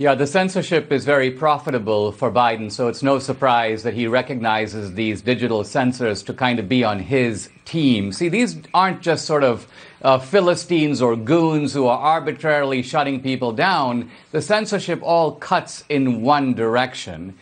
Yeah, the censorship is very profitable for Biden, so it's no surprise that he recognizes these digital censors to kind of be on his team. See, these aren't just sort of Philistines or goons who are arbitrarily shutting people down. The censorship all cuts in one direction.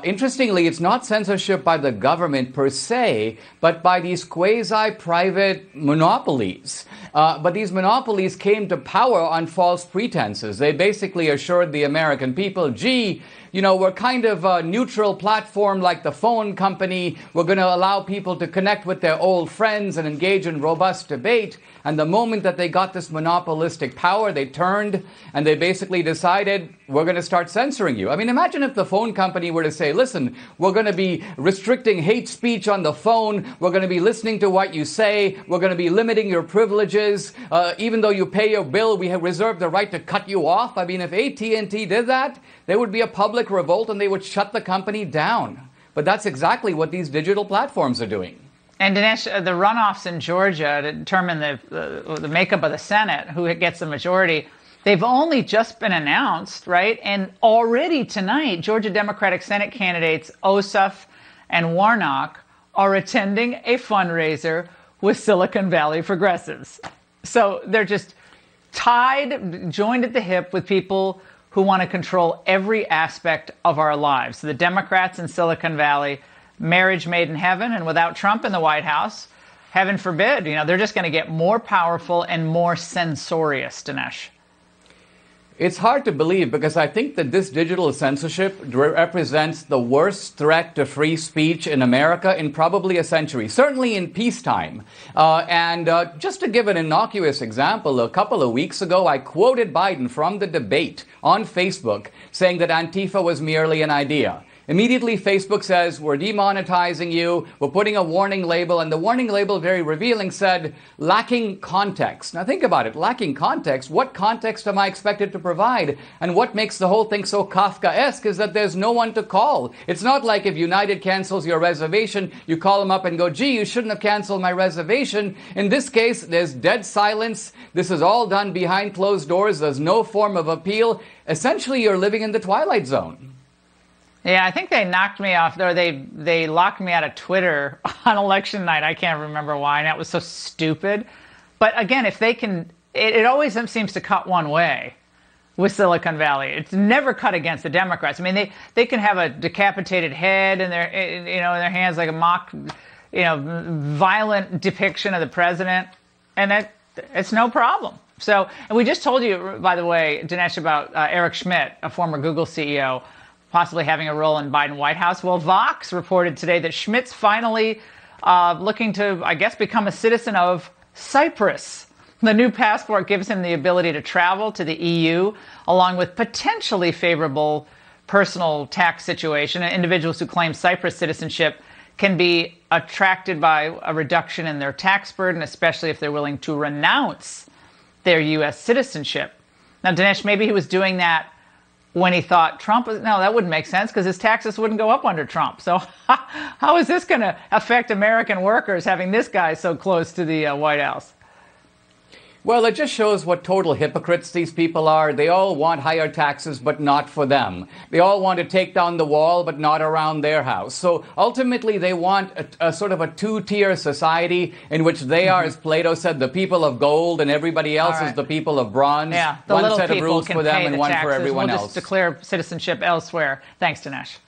Interestingly, it's not censorship by the government per se, but by these quasi-private monopolies. But these monopolies came to power on false pretenses. They basically assured the American people, gee, you know, we're kind of a neutral platform like the phone company. We're going to allow people to connect with their old friends and engage in robust debate. And the moment that they got this monopolistic power, they turned and they basically decided, we're going to start censoring you. I mean, imagine if the phone company were to say, listen, we're going to be restricting hate speech on the phone. We're going to be listening to what you say. We're going to be limiting your privileges. Even though you pay your bill, we have reserved the right to cut you off. I mean, if AT&T did that, there would be a public revolt and they would shut the company down. But that's exactly what these digital platforms are doing. And Dinesh, the runoffs in Georgia to determine the makeup of the Senate, who gets the majority, they've only just been announced, right? And already tonight, Georgia Democratic Senate candidates Ossoff and Warnock are attending a fundraiser with Silicon Valley progressives. So they're just tied, joined at the hip with people who want to control every aspect of our lives. So the Democrats in Silicon Valley, marriage made in heaven, and without Trump in the White House, heaven forbid, you know, they're just going to get more powerful and more censorious, Dinesh. It's hard to believe because I think that this digital censorship represents the worst threat to free speech in America in probably a century, certainly in peacetime. Just to give an innocuous example, a couple of weeks ago, I quoted Biden from the debate on Facebook saying that Antifa was merely an idea. Immediately, Facebook says, we're demonetizing you, we're putting a warning label, and the warning label, very revealing, said, lacking context. Now think about it, lacking context. What context am I expected to provide? And what makes the whole thing so Kafkaesque is that there's no one to call. It's not like if United cancels your reservation, you call them up and go, gee, you shouldn't have canceled my reservation. In this case, there's dead silence. This is all done behind closed doors. There's no form of appeal. Essentially, you're living in the Twilight Zone. Yeah, I think they knocked me off, or they locked me out of Twitter on election night. I can't remember why, and that was so stupid. But again, if they can, it always seems to cut one way with Silicon Valley. It's never cut against the Democrats. I mean, they can have a decapitated head in their, in their hands, like a mock, violent depiction of the president, and it's no problem. So, and we just told you, by the way, Dinesh, about Eric Schmidt, a former Google CEO, possibly having a role in Biden White House. Well, Vox reported today that Schmidt's finally looking to, I guess, become a citizen of Cyprus. The new passport gives him the ability to travel to the EU, along with potentially favorable personal tax situation. And individuals who claim Cyprus citizenship can be attracted by a reduction in their tax burden, especially if they're willing to renounce their U.S. citizenship. Now, Dinesh, maybe he was doing that when he thought Trump was, no, that wouldn't make sense because his taxes wouldn't go up under Trump. So how is this going to affect American workers having this guy so close to the White House? Well, it just shows what total hypocrites these people are. They all want higher taxes, but not for them. They all want to take down the wall, but not around their house. So ultimately, they want a sort of a two-tier society in which they are, as Plato said, the people of gold, and everybody else is the people of bronze. Yeah, the one little set of people rules can for them pay and the one taxes. for everyone we'll else. Just declare citizenship elsewhere. Thanks, Dinesh.